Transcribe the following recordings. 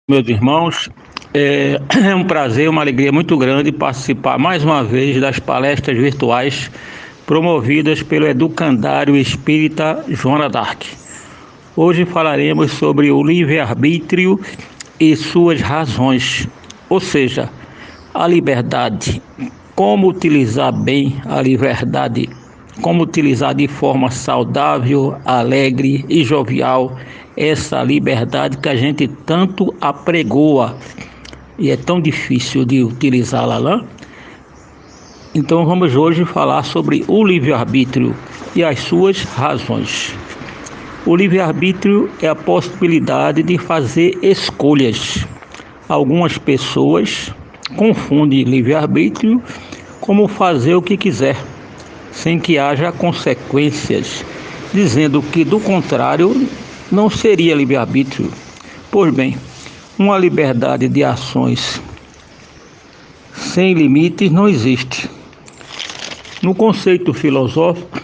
Meus irmãos, é um prazer, uma alegria muito grande participar mais uma vez das palestras virtuais promovidas pelo Educandário Espírita Joana d'Arc. Hoje falaremos sobre o livre-arbítrio e suas razões, ou seja, a liberdade, como utilizar bem a liberdade, como utilizar de forma saudável, alegre e jovial essa liberdade que a gente tanto apregoa e é tão difícil de utilizá-la, né? Então vamos hoje falar sobre o livre-arbítrio e as suas razões. O livre-arbítrio é a possibilidade de fazer escolhas. Algumas pessoas confundem livre-arbítrio como fazer o que quiser, sem que haja consequências, dizendo que do contrário não seria livre-arbítrio. Pois bem, uma liberdade de ações sem limites não existe. No conceito filosófico,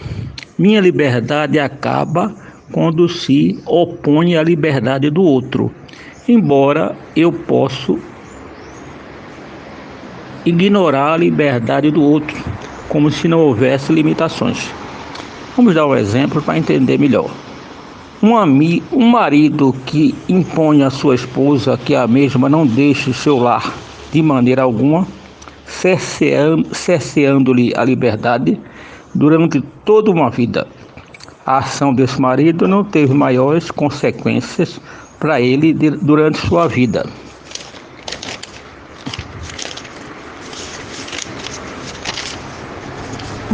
minha liberdade acaba quando se opõe à liberdade do outro, embora eu possa ignorar a liberdade do outro, como se não houvesse limitações. Vamos dar um exemplo para entender melhor. Um marido que impõe à sua esposa que a mesma não deixe seu lar de maneira alguma, cerceando-lhe a liberdade durante toda uma vida. A ação desse marido não teve maiores consequências para ele durante sua vida.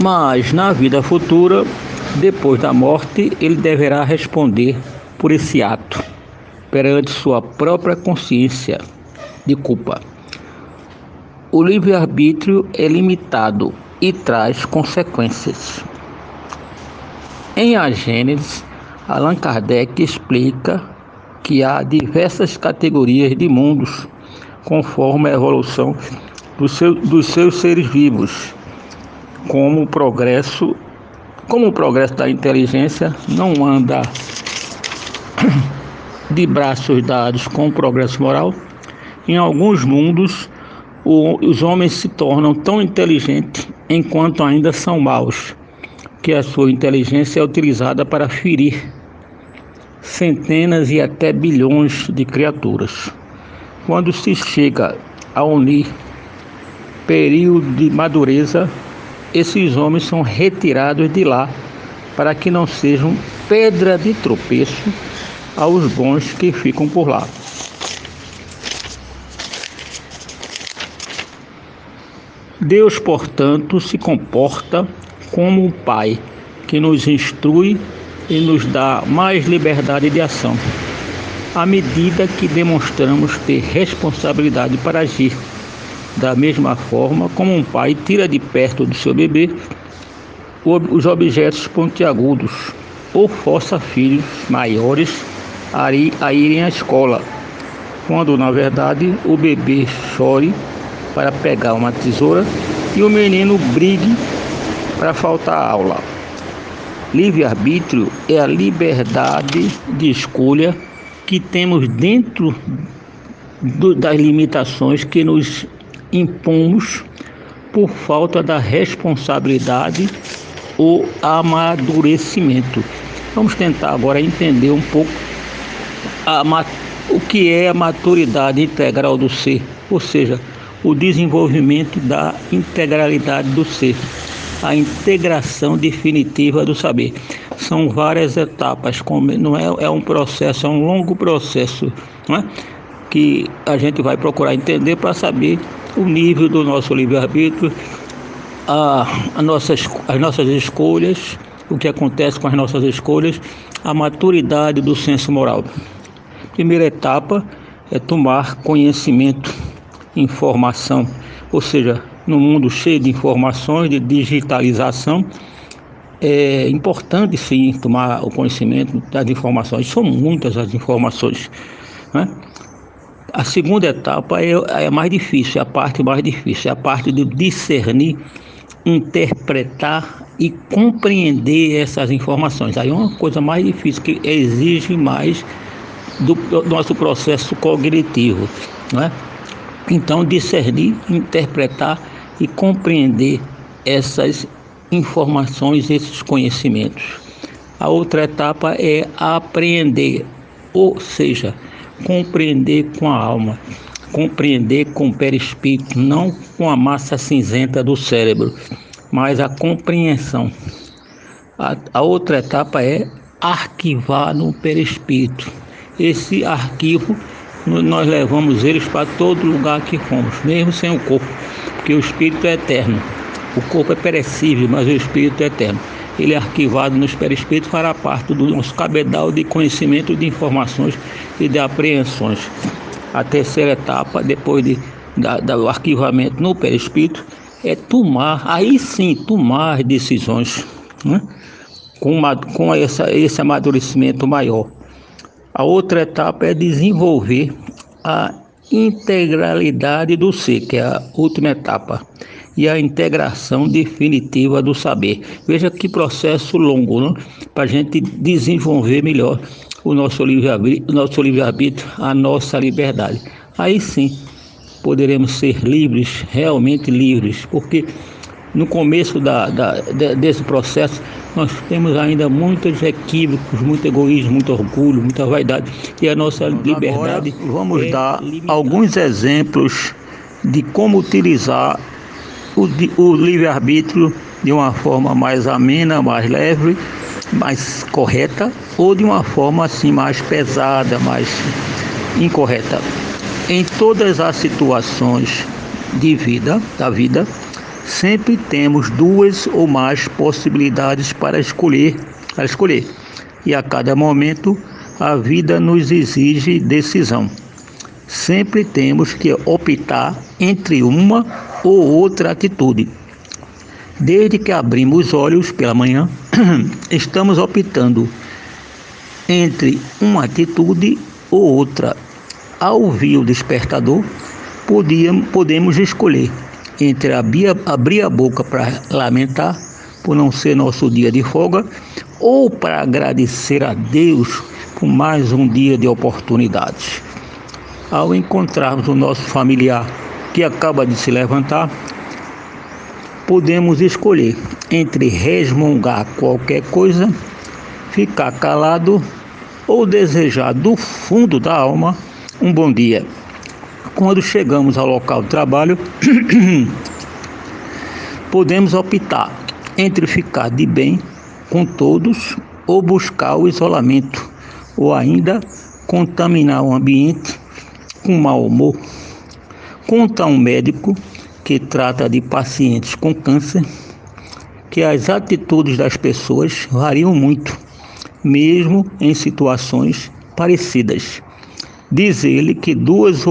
Mas na vida futura, depois da morte, ele deverá responder por esse ato perante sua própria consciência de culpa. O livre-arbítrio é limitado e traz consequências. Em A Gênese, Allan Kardec explica que há diversas categorias de mundos, conforme a evolução dos seus seres vivos, como o progresso da inteligência não anda de braços dados com o progresso moral, em alguns mundos os homens se tornam tão inteligentes enquanto ainda são maus, que a sua inteligência é utilizada para ferir centenas e até bilhões de criaturas. Quando se chega a unir período de madureza, esses homens são retirados de lá para que não sejam pedra de tropeço aos bons que ficam por lá. Deus, portanto, se comporta como um pai que nos instrui e nos dá mais liberdade de ação, à medida que demonstramos ter responsabilidade para agir. Da mesma forma como um pai tira de perto do seu bebê os objetos pontiagudos ou força filhos maiores a irem à escola, quando na verdade o bebê chore para pegar uma tesoura e o menino brigue para faltar à aula. Livre-arbítrio é a liberdade de escolha que temos dentro das limitações que nos impomos por falta da responsabilidade ou amadurecimento. Vamos tentar agora entender um pouco o que é a maturidade integral do ser, ou seja, o desenvolvimento da integralidade do ser, a integração definitiva do saber. São várias etapas, não é um processo, é um longo processo, não é? Que a gente vai procurar entender para saber o nível do nosso livre-arbítrio, as nossas escolhas, o que acontece com as nossas escolhas, a maturidade do senso moral. Primeira etapa é tomar conhecimento, informação, ou seja, no mundo cheio de informações, de digitalização, é importante sim tomar o conhecimento das informações. São muitas as informações, né? A segunda etapa é mais difícil, é a parte mais difícil, é a parte de discernir, interpretar e compreender essas informações. Aí é uma coisa mais difícil, que exige mais do nosso processo cognitivo, não é? Então, discernir, interpretar e compreender essas informações, esses conhecimentos. A outra etapa é apreender, ou seja, compreender com a alma, compreender com o perispírito, não com a massa cinzenta do cérebro, mas a compreensão. A outra etapa é arquivar no perispírito. Esse arquivo, nós levamos eles para todo lugar que fomos, mesmo sem o corpo, porque o espírito é eterno. O corpo é perecível, mas o espírito é eterno. Ele é arquivado nos perispíritos, fará parte do nosso cabedal de conhecimento, de informações e de apreensões. A terceira etapa, depois do arquivamento no perispírito, é tomar, aí sim, tomar decisões, né? Com esse amadurecimento maior. A outra etapa é desenvolver a integralidade do ser, que é a última etapa, e a integração definitiva do saber. Veja que processo longo, né? Para a gente desenvolver melhor o nosso livre-arbítrio, a nossa liberdade. Aí sim poderemos ser livres, realmente livres, porque no começo desse processo nós temos ainda muitos equívocos, muito egoísmo, muito orgulho, muita vaidade, e a nossa liberdade. Agora, vamos dar limitada. Alguns exemplos de como utilizar o livre-arbítrio de uma forma mais amena, mais leve, mais correta, ou de uma forma assim mais pesada, mais incorreta. Em todas as situações da vida, sempre temos duas ou mais possibilidades para escolher. E a cada momento a vida nos exige decisão. Sempre temos que optar entre uma ou outra atitude. Desde que abrimos os olhos pela manhã, estamos optando entre uma atitude ou outra. Ao ouvir o despertador, podemos escolher entre abrir a boca para lamentar por não ser nosso dia de folga, ou para agradecer a Deus por mais um dia de oportunidades. Ao encontrarmos o nosso familiar que acaba de se levantar, podemos escolher entre resmungar qualquer coisa, ficar calado ou desejar do fundo da alma um bom dia. Quando chegamos ao local de trabalho, podemos optar entre ficar de bem com todos ou buscar o isolamento, ou ainda contaminar o ambiente com mau humor. Conta um médico que trata de pacientes com câncer que as atitudes das pessoas variam muito, mesmo em situações parecidas. Diz ele que duas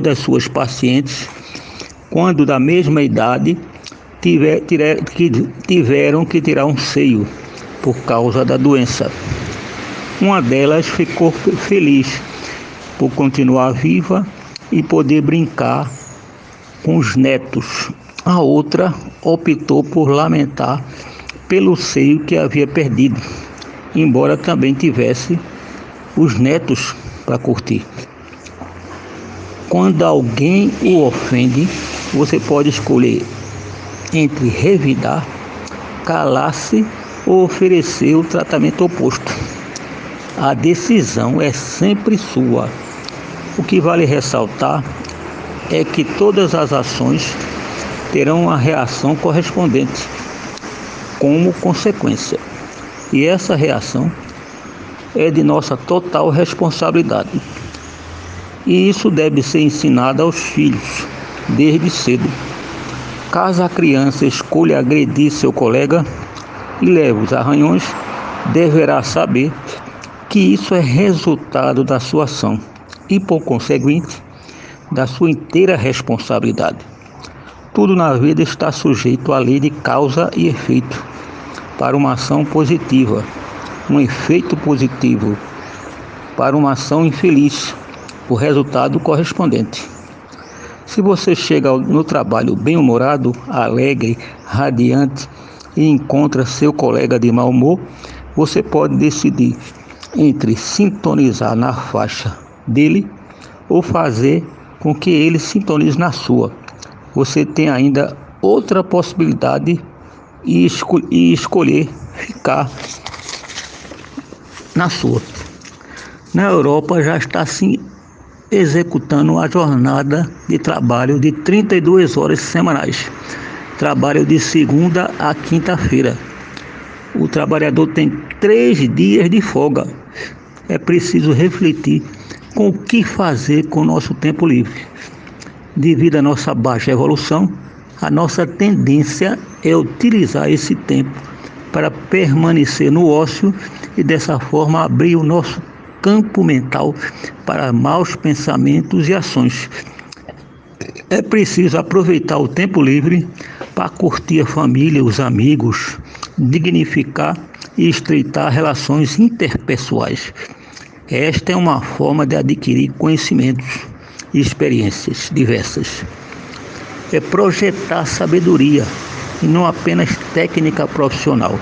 das suas pacientes, quando da mesma idade, tiveram que tirar um seio por causa da doença. Uma delas ficou feliz por continuar viva e poder brincar com os netos. A outra optou por lamentar pelo seio que havia perdido, embora também tivesse os netos para curtir. Quando alguém o ofende, você pode escolher entre revidar, calar-se ou oferecer o tratamento oposto. A decisão é sempre sua. O que vale ressaltar é que todas as ações terão uma reação correspondente como consequência. E essa reação é de nossa total responsabilidade. E isso deve ser ensinado aos filhos desde cedo. Caso a criança escolha agredir seu colega e leve os arranhões, deverá saber que isso é resultado da sua ação e, por conseguinte, da sua inteira responsabilidade. Tudo na vida está sujeito à lei de causa e efeito. Para uma ação positiva, um efeito positivo. Para uma ação infeliz, o resultado correspondente. Se você chega no trabalho bem-humorado, alegre, radiante e encontra seu colega de mau humor, você pode decidir entre sintonizar na faixa dele ou fazer com que ele sintonize na sua. Você tem ainda outra possibilidade e escolher ficar na sua. Na Europa já está se executando a jornada de trabalho de 32 horas semanais. Trabalho de segunda a quinta-feira. O trabalhador tem 3 dias de folga. É preciso refletir com o que fazer com o nosso tempo livre. Devido à nossa baixa evolução, a nossa tendência é utilizar esse tempo para permanecer no ócio e dessa forma abrir o nosso campo mental para maus pensamentos e ações. É preciso aproveitar o tempo livre para curtir a família, os amigos, dignificar e estreitar relações interpessoais. Esta é uma forma de adquirir conhecimentos e experiências diversas. É projetar sabedoria e não apenas técnica profissional.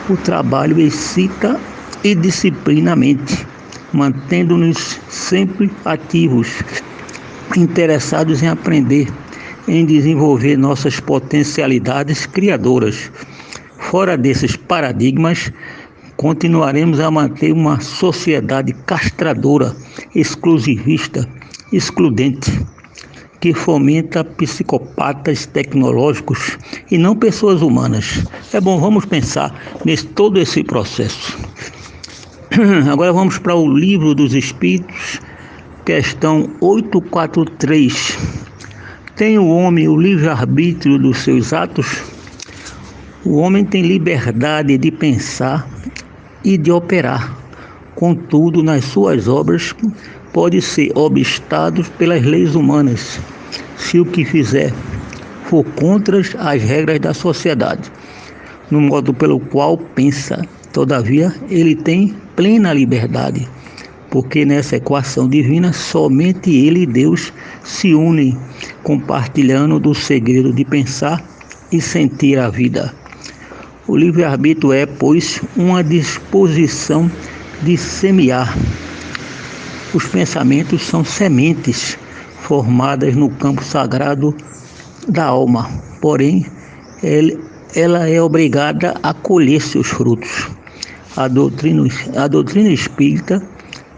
O trabalho excita e disciplina a mente, mantendo-nos sempre ativos, interessados em aprender, em desenvolver nossas potencialidades criadoras. Fora desses paradigmas, continuaremos a manter uma sociedade castradora, exclusivista, excludente, que fomenta psicopatas tecnológicos e não pessoas humanas. É bom, vamos pensar todo esse processo. Agora vamos para o Livro dos Espíritos, questão 843. Tem o homem o livre-arbítrio dos seus atos? O homem tem liberdade de pensar e de operar. Contudo, nas suas obras, pode ser obstado pelas leis humanas, se o que fizer for contra as regras da sociedade, no modo pelo qual pensa. Todavia, ele tem plena liberdade, porque nessa equação divina somente ele e Deus se unem, compartilhando do segredo de pensar e sentir a vida. O livre-arbítrio é, pois, uma disposição de semear. Os pensamentos são sementes formadas no campo sagrado da alma, porém, ela é obrigada a colher seus frutos. A doutrina espírita,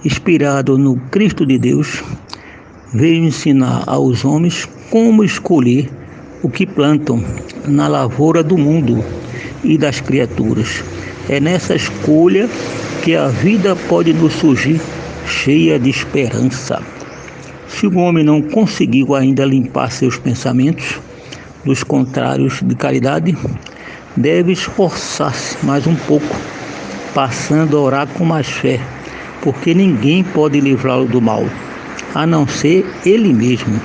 inspirada no Cristo de Deus, veio ensinar aos homens como escolher o que plantam na lavoura do mundo e das criaturas. É nessa escolha que a vida pode nos surgir cheia de esperança. Se o homem não conseguiu ainda limpar seus pensamentos dos contrários de caridade, deve esforçar-se mais um pouco, passando a orar com mais fé, porque ninguém pode livrá-lo do mal, a não ser ele mesmo.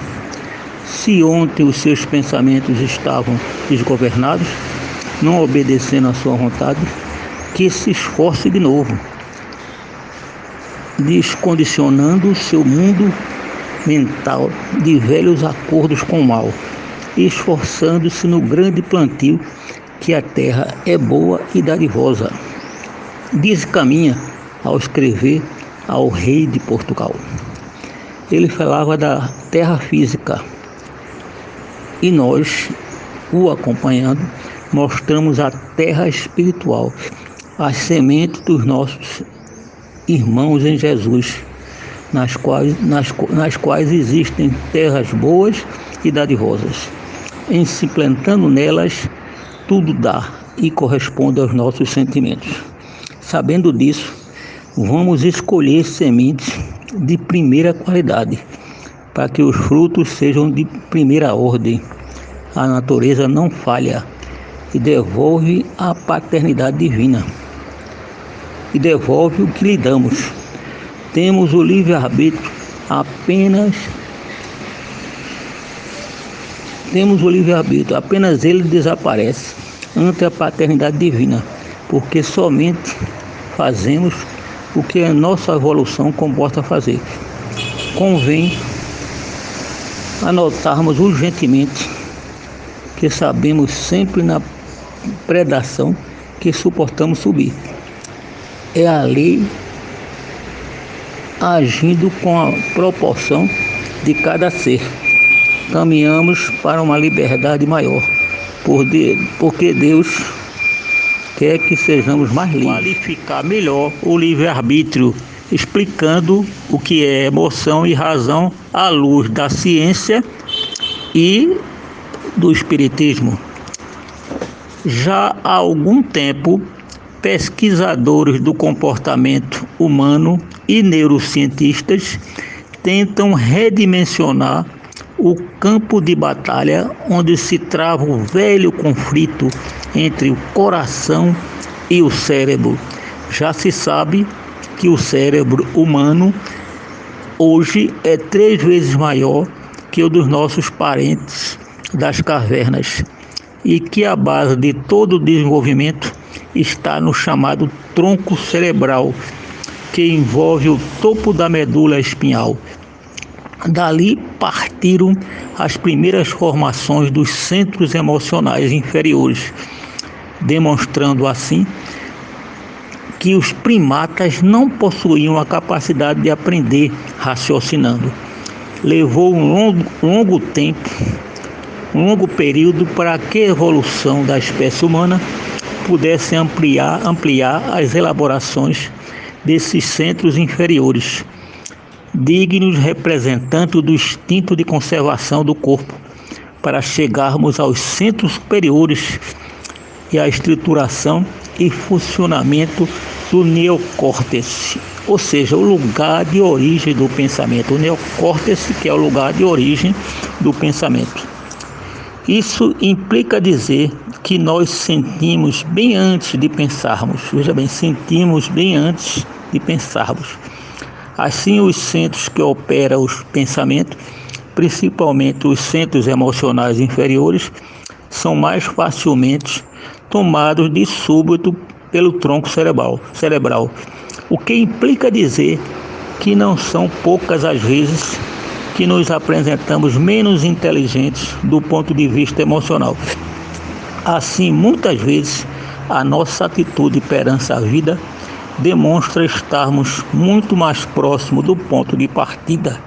Se ontem os seus pensamentos estavam desgovernados, não obedecendo à sua vontade, que se esforce de novo, descondicionando o seu mundo mental de velhos acordos com o mal, esforçando-se no grande plantio que a terra é boa e dadivosa. Diz Caminha ao escrever ao rei de Portugal. Ele falava da terra física e nós, o acompanhando, mostramos a terra espiritual, as sementes dos nossos irmãos em Jesus, nas quais existem terras boas e dadivosas. Em se plantando nelas, tudo dá e corresponde aos nossos sentimentos. Sabendo disso, vamos escolher sementes de primeira qualidade, para que os frutos sejam de primeira ordem. A natureza não falha e devolve a paternidade divina. E devolve o que lhe damos. Temos o livre-arbítrio apenas ele desaparece ante a paternidade divina, porque somente fazemos o que a nossa evolução comporta fazer. Convém anotarmos urgentemente que sabemos sempre na predação que suportamos subir. é a lei agindo com a proporção de cada ser. Caminhamos para uma liberdade maior, porque Deus quer que sejamos mais livres. Qualificar melhor o livre-arbítrio, explicando o que é emoção e razão à luz da ciência e do espiritismo. Já há algum tempo, pesquisadores do comportamento humano e neurocientistas tentam redimensionar o campo de batalha onde se trava o velho conflito entre o coração e o cérebro. Já se sabe que o cérebro humano hoje é 3 vezes maior que o dos nossos parentes das cavernas e que a base de todo o desenvolvimento está no chamado tronco cerebral, que envolve o topo da medula espinhal. Dali partiram as primeiras formações dos centros emocionais inferiores, demonstrando assim que os primatas não possuíam a capacidade de aprender raciocinando. Levou um longo tempo, um longo período para que a evolução da espécie humana pudesse ampliar as elaborações desses centros inferiores, dignos representantes do instinto de conservação do corpo, para chegarmos aos centros superiores e à estruturação e funcionamento do neocórtex, ou seja, o lugar de origem do pensamento. O neocórtex, que é o lugar de origem do pensamento. Isso implica dizer que nós sentimos bem antes de pensarmos. Veja bem, sentimos bem antes de pensarmos. Assim, os centros que operam os pensamentos, principalmente os centros emocionais inferiores, são mais facilmente tomados de súbito pelo tronco cerebral, o que implica dizer que não são poucas as vezes que nos apresentamos menos inteligentes do ponto de vista emocional. Assim, muitas vezes, a nossa atitude perante a vida demonstra estarmos muito mais próximos do ponto de partida,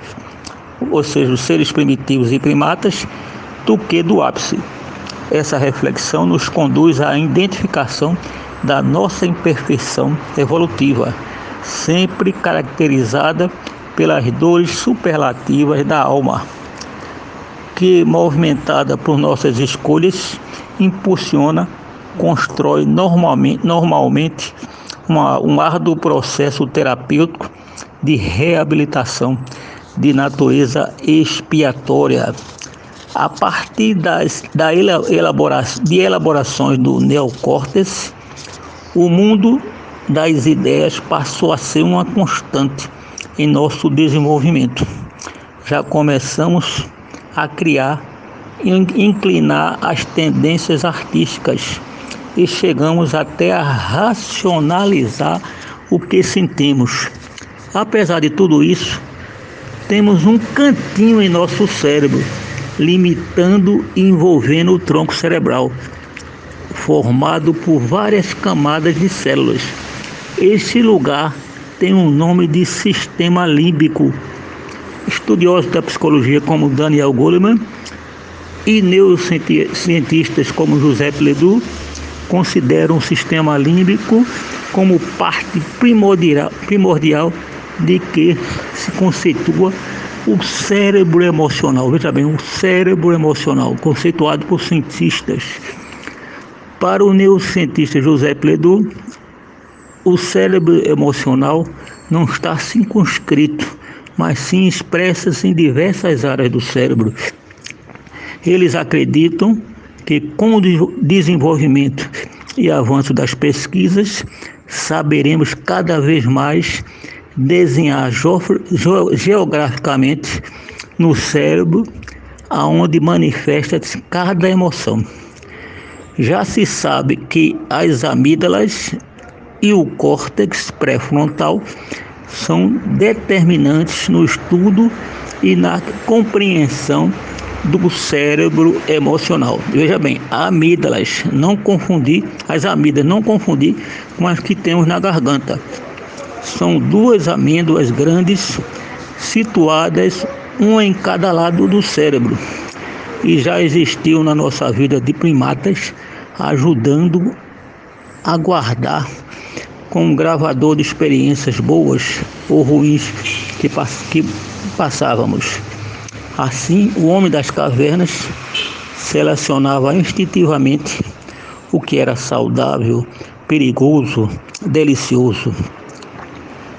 ou seja, os seres primitivos e primatas, do que do ápice. Essa reflexão nos conduz à identificação da nossa imperfeição evolutiva, sempre caracterizada pelas dores superlativas da alma, que, movimentada por nossas escolhas, impulsiona, constrói normalmente um árduo processo terapêutico de reabilitação de natureza expiatória. A partir de elaborações do neocórtex, o mundo das ideias passou a ser uma constante em nosso desenvolvimento. Já começamos a criar e inclinar as tendências artísticas e chegamos até a racionalizar o que sentimos. Apesar de tudo isso, temos um cantinho em nosso cérebro, limitando e envolvendo o tronco cerebral, formado por várias camadas de células. Esse lugar tem um nome de sistema límbico. Estudiosos da psicologia como Daniel Goleman e neurocientistas como José Ledoux consideram o sistema límbico como parte primordial de que se constitua o cérebro emocional. Veja bem, o cérebro emocional, conceituado por cientistas. Para o neurocientista José Ledoux, o cérebro emocional não está circunscrito, mas sim expressa-se em diversas áreas do cérebro. Eles acreditam que com o desenvolvimento e avanço das pesquisas, saberemos cada vez mais desenhar geograficamente no cérebro aonde manifesta-se cada emoção. Já se sabe que as amígdalas e o córtex pré-frontal são determinantes no estudo e na compreensão do cérebro emocional. Veja bem, amígdalas, não confundir com as que temos na garganta. São duas amêndoas grandes situadas uma em cada lado do cérebro e já existiu na nossa vida de primatas, ajudando a guardar com um gravador de experiências boas ou ruins que passávamos. Assim, o homem das cavernas selecionava instintivamente o que era saudável, perigoso, delicioso.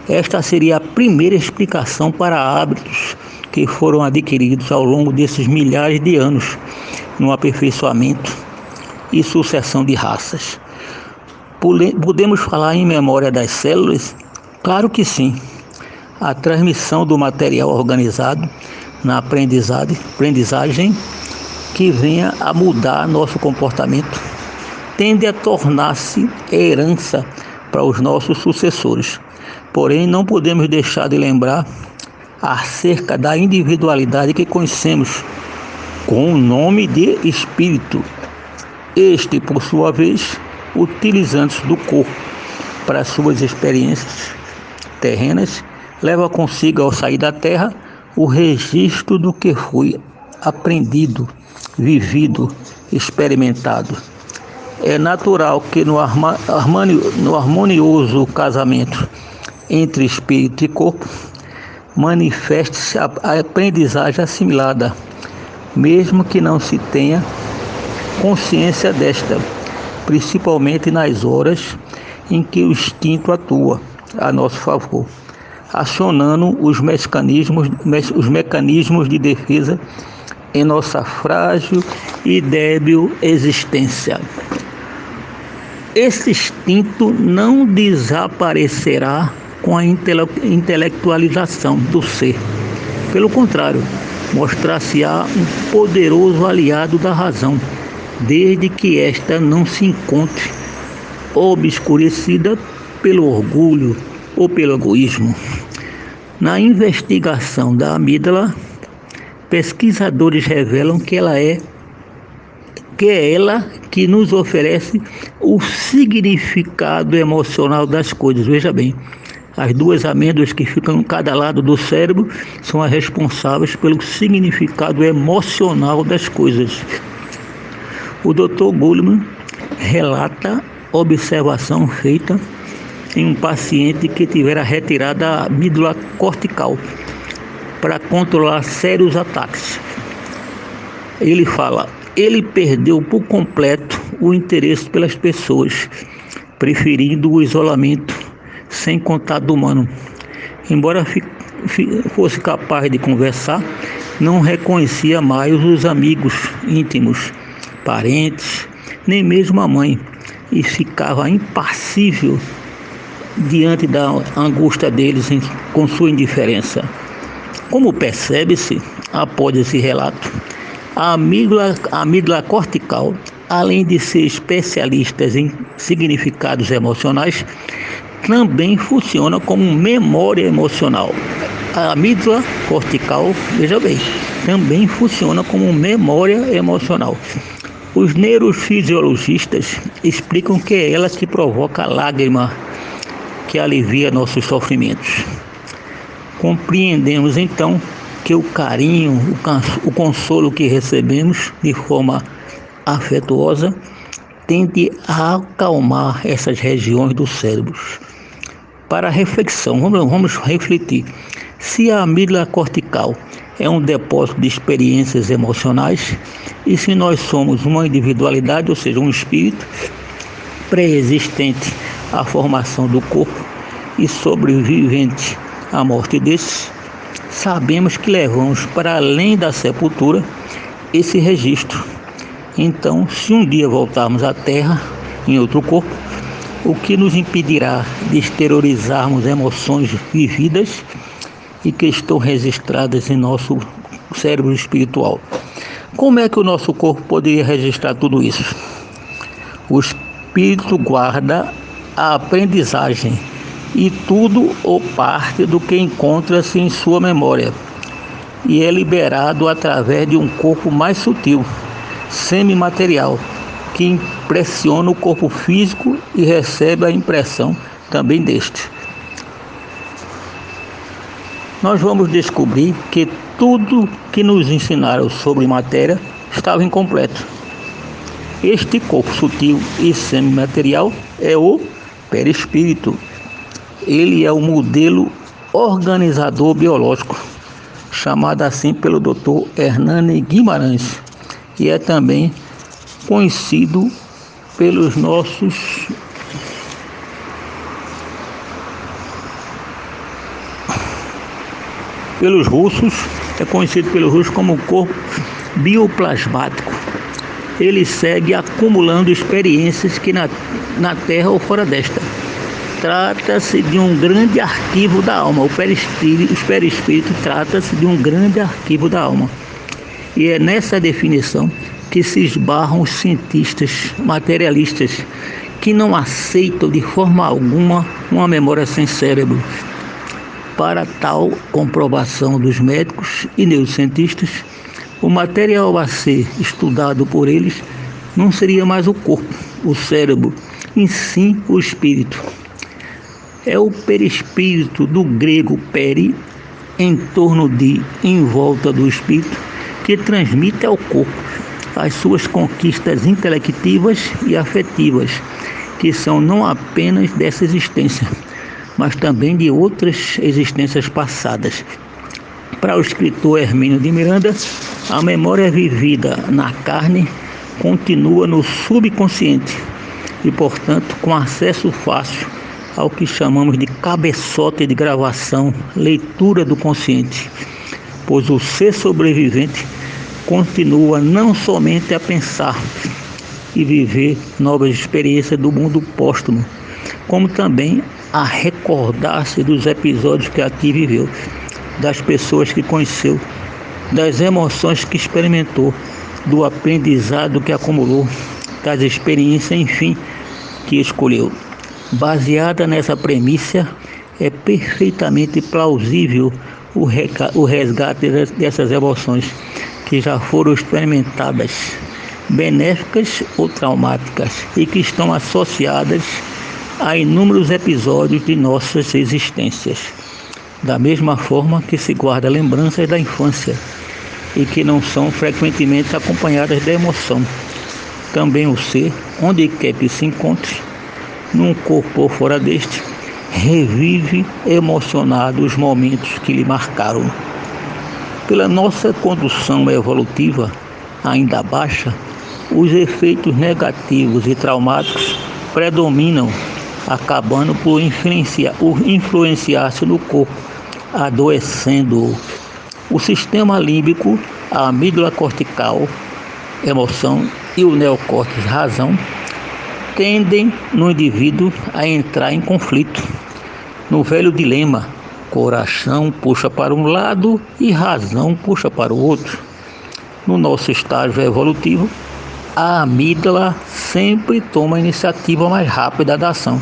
Esta seria a primeira explicação para hábitos que foram adquiridos ao longo desses milhares de anos no aperfeiçoamento e sucessão de raças. Podemos falar em memória das células? Claro que sim. A transmissão do material organizado na aprendizagem que venha a mudar nosso comportamento tende a tornar-se herança para os nossos sucessores. Porém, não podemos deixar de lembrar acerca da individualidade que conhecemos com o nome de espírito. Este, por sua vez, utilizando-se do corpo para suas experiências terrenas, leva consigo ao sair da terra o registro do que foi aprendido, vivido, experimentado. É natural que no harmonioso casamento entre espírito e corpo manifeste-se a aprendizagem assimilada, mesmo que não se tenha consciência desta, principalmente nas horas em que o instinto atua a nosso favor, acionando os mecanismos de defesa em nossa frágil e débil existência. Esse instinto não desaparecerá com a intelectualização do ser. Pelo contrário, mostrar-se-á um poderoso aliado da razão, desde que esta não se encontre obscurecida pelo orgulho ou pelo egoísmo. Na investigação da amígdala, pesquisadores revelam que é ela que nos oferece o significado emocional das coisas. Veja bem, as duas amêndoas que ficam em cada lado do cérebro são as responsáveis pelo significado emocional das coisas. O Dr. Goleman relata observação feita em um paciente que tivera retirada a amígdala cortical para controlar sérios ataques. Ele fala: ele perdeu por completo o interesse pelas pessoas, preferindo o isolamento sem contato humano. Embora fosse capaz de conversar, não reconhecia mais os amigos íntimos, parentes, nem mesmo a mãe, e ficava impassível diante da angústia deles com sua indiferença. Como percebe-se, após esse relato, a amígdala cortical, além de ser especialista em significados emocionais, também funciona como memória emocional. A amígdala cortical, veja bem, também funciona como memória emocional. Os neurofisiologistas explicam que é ela que provoca a lágrima que alivia nossos sofrimentos. Compreendemos então que o carinho, o consolo que recebemos de forma afetuosa tende a acalmar essas regiões do cérebro. Para a reflexão, vamos refletir. Se a amígdala cortical é um depósito de experiências emocionais, e se nós somos uma individualidade, ou seja, um espírito pré-existente à formação do corpo e sobrevivente à morte desses, sabemos que levamos para além da sepultura esse registro. Então, se um dia voltarmos à Terra em outro corpo, o que nos impedirá de exteriorizarmos emoções vividas e que estão registradas em nosso cérebro espiritual? Como é que o nosso corpo poderia registrar tudo isso? O espírito guarda a aprendizagem e tudo ou parte do que encontra-se em sua memória. e é liberado através de um corpo mais sutil, semimaterial, que impressiona o corpo físico e recebe a impressão também deste. Nós vamos descobrir que tudo que nos ensinaram sobre matéria estava incompleto. Este corpo sutil e semimaterial é o perispírito. Ele é o modelo organizador biológico, chamado assim pelo Dr. Hernani Guimarães, e é também conhecido pelos russos, como corpo bioplasmático. Ele segue acumulando experiências que na Terra ou fora desta. Trata-se de um grande arquivo da alma. O perispírito trata-se de um grande arquivo da alma. E é nessa definição que se esbarram os cientistas materialistas, que não aceitam de forma alguma uma memória sem cérebro. Para tal comprovação dos médicos e neurocientistas, o material a ser estudado por eles não seria mais o corpo, o cérebro, e sim o espírito. É o perispírito, do grego peri, em torno de, em volta do espírito, que transmite ao corpo as suas conquistas intelectivas e afetivas, que são não apenas dessa existência, mas também de outras existências passadas. Para o escritor Hermínio de Miranda, a memória vivida na carne continua no subconsciente e, portanto, com acesso fácil ao que chamamos de cabeçote de gravação, leitura do consciente, pois o ser sobrevivente continua não somente a pensar e viver novas experiências do mundo póstumo, como também a recordar-se dos episódios que aqui viveu, das pessoas que conheceu, das emoções que experimentou, do aprendizado que acumulou, das experiências, enfim, que escolheu. Baseada nessa premissa, é perfeitamente plausível o resgate dessas emoções que já foram experimentadas, benéficas ou traumáticas, e que estão associadas a inúmeros episódios de nossas existências. Da mesma forma que se guarda lembranças da infância e que não são frequentemente acompanhadas da emoção. Também o ser, onde quer que se encontre, num corpo ou fora deste, revive emocionado os momentos que lhe marcaram. Pela nossa condução evolutiva ainda baixa, os efeitos negativos e traumáticos predominam, acabando por influenciar-se no corpo, adoecendo o sistema límbico, a amígdala cortical, emoção, e o neocórtex, razão, tendem no indivíduo a entrar em conflito, no velho dilema: coração puxa para um lado e razão puxa para o outro. No nosso estágio evolutivo, a amígdala sempre toma a iniciativa mais rápida da ação,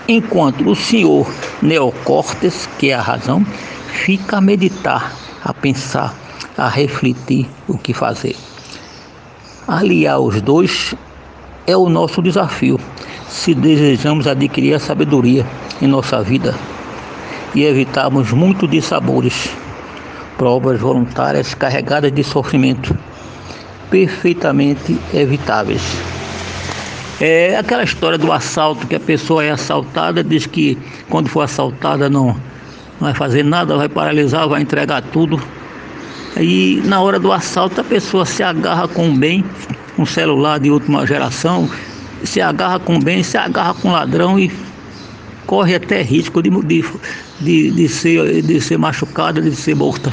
enquanto o senhor neocórtex, que é a razão, fica a meditar, a pensar, a refletir o que fazer. Aliar os dois é o nosso desafio, se desejamos adquirir a sabedoria em nossa vida e evitarmos muitos dissabores, provas voluntárias carregadas de sofrimento, perfeitamente evitáveis. É aquela história do assalto, que a pessoa é assaltada, diz que quando for assaltada não vai fazer nada, vai paralisar, vai entregar tudo. E na hora do assalto a pessoa se agarra com o bem, um celular de última geração, se agarra com o bem, se agarra com o ladrão e corre até risco de ser machucada, de ser morta.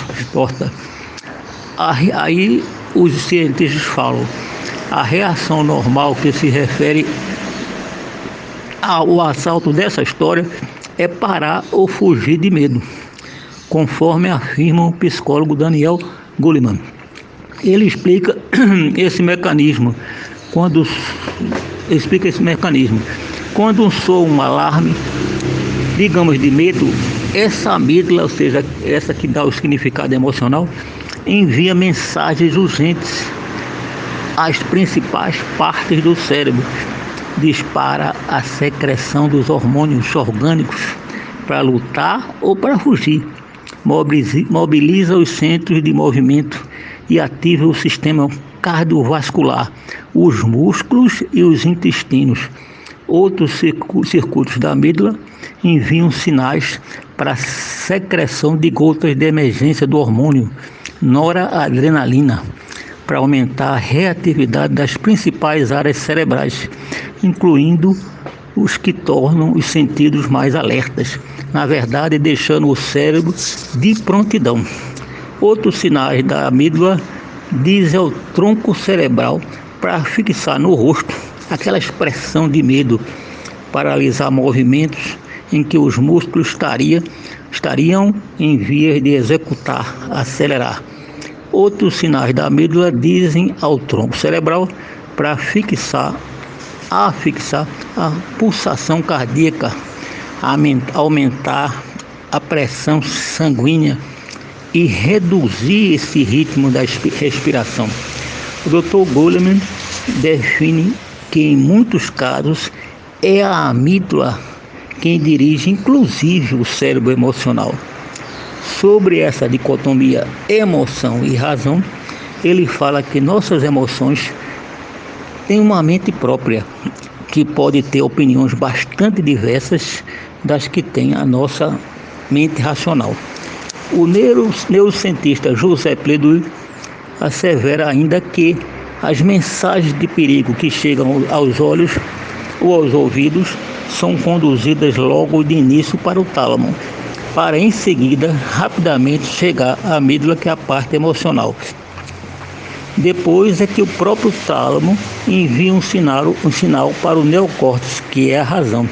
Aí os cientistas falam: a reação normal que se refere ao assalto dessa história é parar ou fugir de medo, conforme afirma o psicólogo Daniel Goleman. Ele explica esse mecanismo. Quando soa um alarme, digamos de medo, Essa amígdala, ou seja, essa que dá o significado emocional, envia mensagens urgentes às principais partes do cérebro, dispara a secreção dos hormônios orgânicos para lutar ou para fugir, mobiliza os centros de movimento e ativa o sistema cardiovascular, os músculos e os intestinos. Outros circuitos da amígdala enviam sinais para a secreção de gotas de emergência do hormônio noradrenalina, para aumentar a reatividade das principais áreas cerebrais, incluindo os que tornam os sentidos mais alertas, na verdade deixando o cérebro de prontidão. Outros sinais da amígdala dizem ao tronco cerebral para fixar no rosto aquela expressão de medo, paralisar movimentos em que os músculos estariam em vias de executar, acelerar. Outros sinais da amígdala dizem ao tronco cerebral para fixar a pulsação cardíaca, aumentar a pressão sanguínea e reduzir esse ritmo da respiração. O Dr. Goleman define que em muitos casos é a amígdala quem dirige inclusive o cérebro emocional. Sobre essa dicotomia emoção e razão, ele fala que nossas emoções têm uma mente própria, que pode ter opiniões bastante diversas das que tem a nossa mente racional. O neurocientista José Pledouin assevera ainda que as mensagens de perigo que chegam aos olhos ou aos ouvidos são conduzidas logo de início para o tálamo, para em seguida rapidamente chegar à amígdala, que é a parte emocional. Depois é que o próprio tálamo envia um sinal para o neocórtex, que é a razão,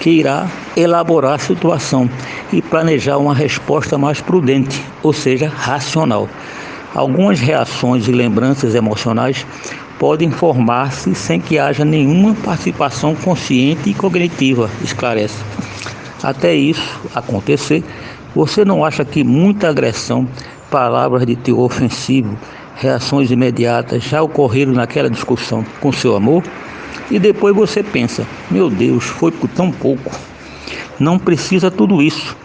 que irá elaborar a situação e planejar uma resposta mais prudente, ou seja, racional. Algumas reações e lembranças emocionais podem formar-se sem que haja nenhuma participação consciente e cognitiva, esclarece. Até isso acontecer, você não acha que muita agressão, palavras de teor ofensivo, reações imediatas já ocorreram naquela discussão com seu amor? E depois você pensa, meu Deus, foi por tão pouco. Não precisa tudo isso.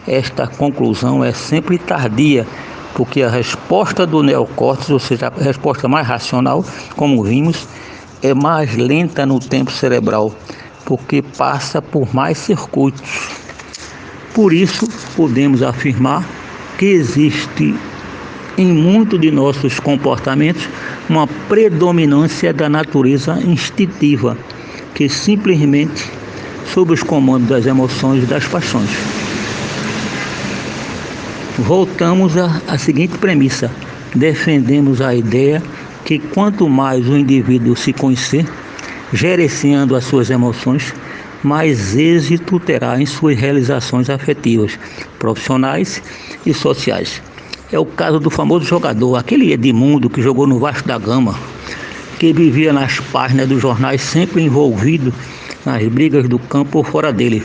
Esta conclusão é sempre tardia, porque a resposta do neocórtex, ou seja, a resposta mais racional, como vimos, é mais lenta no tempo cerebral, porque passa por mais circuitos. Por isso, podemos afirmar que existe em muitos de nossos comportamentos uma predominância da natureza instintiva, que simplesmente sob os comandos das emoções e das paixões. Voltamos à seguinte premissa: defendemos a ideia que quanto mais o indivíduo se conhecer, gerenciando as suas emoções, mais êxito terá em suas realizações afetivas, profissionais e sociais. É o caso do famoso jogador, aquele Edmundo que jogou no Vasco da Gama, que vivia nas páginas dos jornais sempre envolvido nas brigas do campo ou fora dele.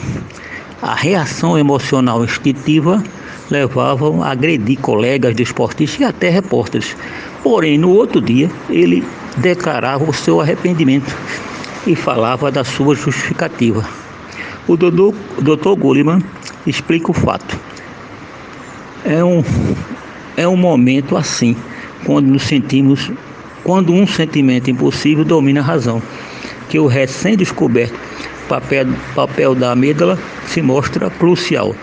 A reação emocional instintiva levava a agredir colegas desportistas e até repórteres. Porém, no outro dia, ele declarava o seu arrependimento e falava da sua justificativa. O Dr. Goleman explica o fato. É um momento assim, quando um sentimento impossível domina a razão, que o recém-descoberto papel da amígdala se mostra crucial.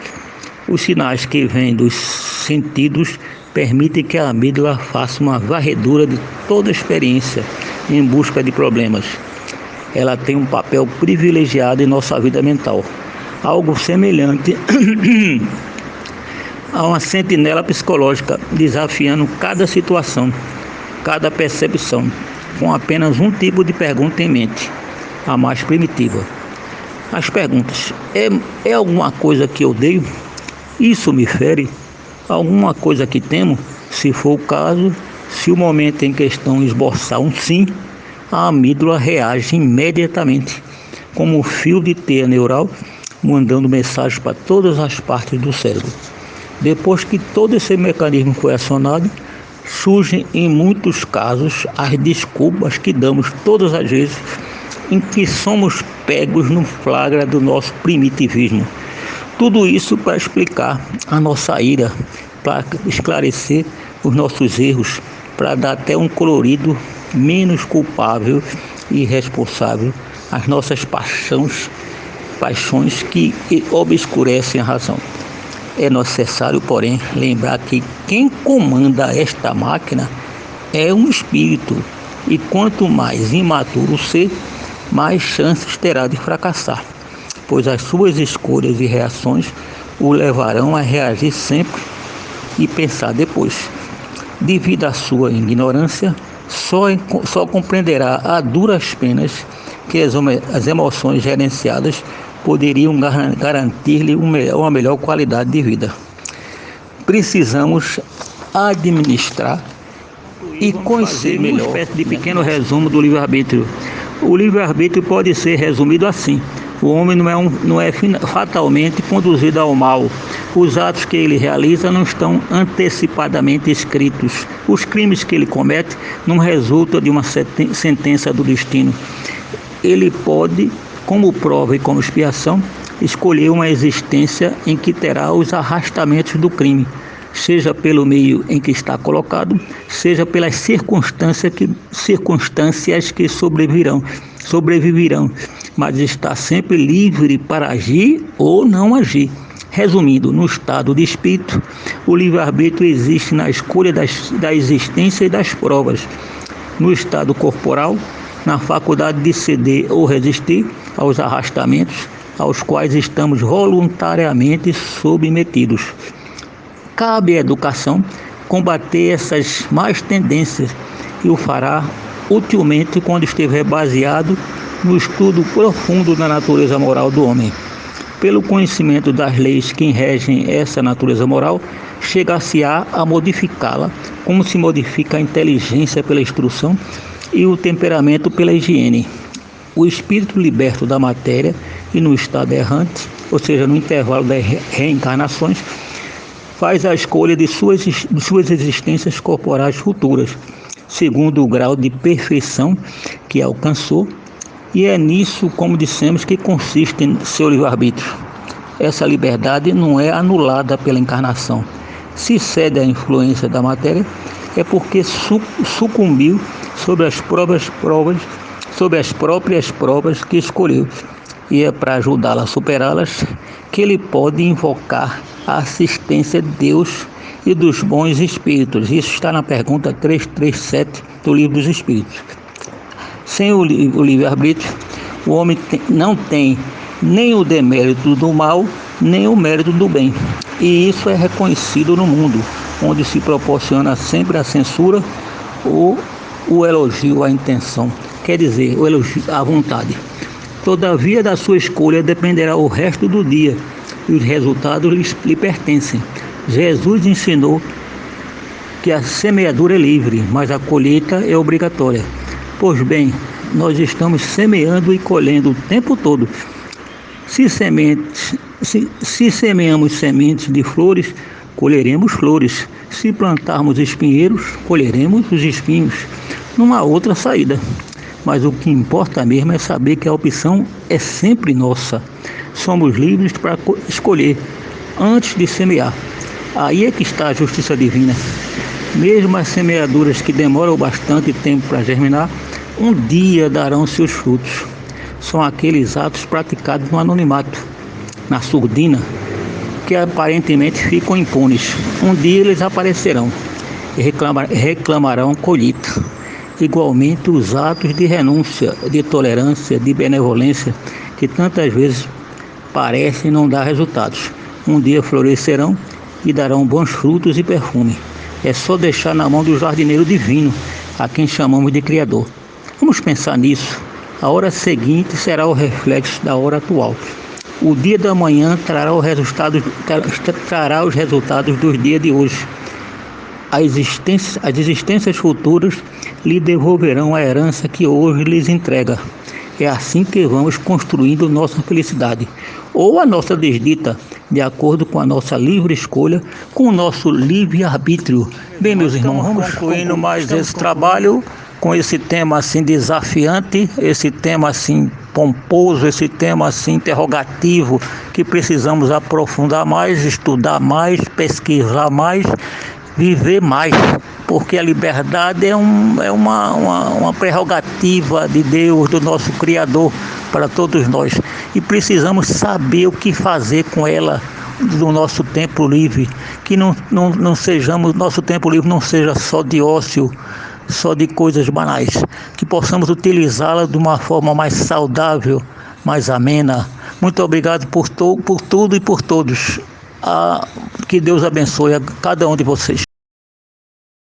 Os sinais que vêm dos sentidos permitem que a amígdala faça uma varredura de toda a experiência em busca de problemas. Ela tem um papel privilegiado em nossa vida mental, algo semelhante a uma sentinela psicológica, desafiando cada situação, cada percepção, com apenas um tipo de pergunta em mente, a mais primitiva. As perguntas: é alguma coisa que eu odeio? Isso me fere? Alguma coisa que temo? Se for o caso, se o momento em questão esboçar um sim, a amígdala reage imediatamente, como um fio de teia neural, mandando mensagens para todas as partes do cérebro. Depois que todo esse mecanismo foi acionado, surgem em muitos casos as desculpas que damos todas as vezes em que somos pegos no flagra do nosso primitivismo. Tudo isso para explicar a nossa ira, para esclarecer os nossos erros, para dar até um colorido menos culpável e responsável às nossas paixões que obscurecem a razão. É necessário, porém, lembrar que quem comanda esta máquina é um espírito, e quanto mais imaturo ser, mais chances terá de fracassar, pois as suas escolhas e reações o levarão a reagir sempre e pensar depois. Devido à sua ignorância, só compreenderá a duras penas que as emoções gerenciadas poderiam garantir-lhe uma melhor qualidade de vida. Precisamos administrar e conhecer melhor. Uma espécie de pequeno resumo do livre-arbítrio. O livre-arbítrio pode ser resumido assim: o homem não é fatalmente conduzido ao mal. Os atos que ele realiza não estão antecipadamente escritos. Os crimes que ele comete não resultam de uma sentença do destino. Ele pode, como prova e como expiação, escolher uma existência em que terá os arrastamentos do crime, seja pelo meio em que está colocado, seja pelas circunstâncias que sobreviverão, mas está sempre livre para agir ou não agir. Resumindo, no estado de espírito, o livre-arbítrio existe na escolha da existência e das provas. No estado corporal, na faculdade de ceder ou resistir aos arrastamentos aos quais estamos voluntariamente submetidos. Cabe à educação combater essas más tendências e o fará utilmente quando estiver baseado no estudo profundo da natureza moral do homem. Pelo conhecimento das leis que regem essa natureza moral, chegar-se-á a modificá-la, como se modifica a inteligência pela instrução e o temperamento pela higiene. O espírito liberto da matéria e no estado errante, ou seja, no intervalo das reencarnações, faz a escolha de suas existências corporais futuras, segundo o grau de perfeição que alcançou, e é nisso, como dissemos, que consiste em seu livre-arbítrio. Essa liberdade não é anulada pela encarnação. Se cede à influência da matéria, é porque sucumbiu sobre as próprias provas que escolheu, e é para ajudá-la a superá-las que ele pode invocar a assistência de Deus e dos bons espíritos. Isso está na pergunta 337 do Livro dos Espíritos. Sem o livre-arbítrio, o homem não tem nem o demérito do mal, nem o mérito do bem. E isso é reconhecido no mundo, onde se proporciona sempre a censura ou o elogio à intenção, quer dizer, o elogio à vontade. Todavia, da sua escolha dependerá o resto do dia, e os resultados lhe pertencem. Jesus ensinou que a semeadura é livre, mas a colheita é obrigatória. Pois bem, nós estamos semeando e colhendo o tempo todo. Se semeamos sementes de flores, colheremos flores. Se plantarmos espinheiros, colheremos os espinhos. Não há outra saída. Mas o que importa mesmo é saber que a opção é sempre nossa. Somos livres para escolher antes de semear. Aí é que está a justiça divina. Mesmo as semeaduras que demoram bastante tempo para germinar, um dia darão seus frutos. São aqueles atos praticados no anonimato, na surdina, que aparentemente ficam impunes. Um dia eles aparecerão e reclamarão colheita. Igualmente os atos de renúncia, de tolerância, de benevolência, que tantas vezes parecem não dar resultados. Um dia florescerão e darão bons frutos e perfume. É só deixar na mão do jardineiro divino, a quem chamamos de Criador. Vamos pensar nisso. A hora seguinte será o reflexo da hora atual. O dia da manhã trará os resultados dos dias de hoje. As existências futuras lhe devolverão a herança que hoje lhes entrega. É assim que vamos construindo nossa felicidade, ou a nossa desdita, de acordo com a nossa livre escolha, com o nosso livre-arbítrio. Bem, meus irmãos, vamos concluindo mais esse trabalho com esse tema assim desafiante, esse tema assim pomposo, esse tema assim interrogativo, que precisamos aprofundar mais, estudar mais, pesquisar mais, viver mais, porque a liberdade é uma prerrogativa de Deus, do nosso Criador, para todos nós, e precisamos saber o que fazer com ela no nosso tempo livre, que não sejamos, nosso tempo livre não seja só de ócio, só de coisas banais, que possamos utilizá-la de uma forma mais saudável, mais amena. Muito obrigado por tudo e por todos. Que Deus abençoe a cada um de vocês.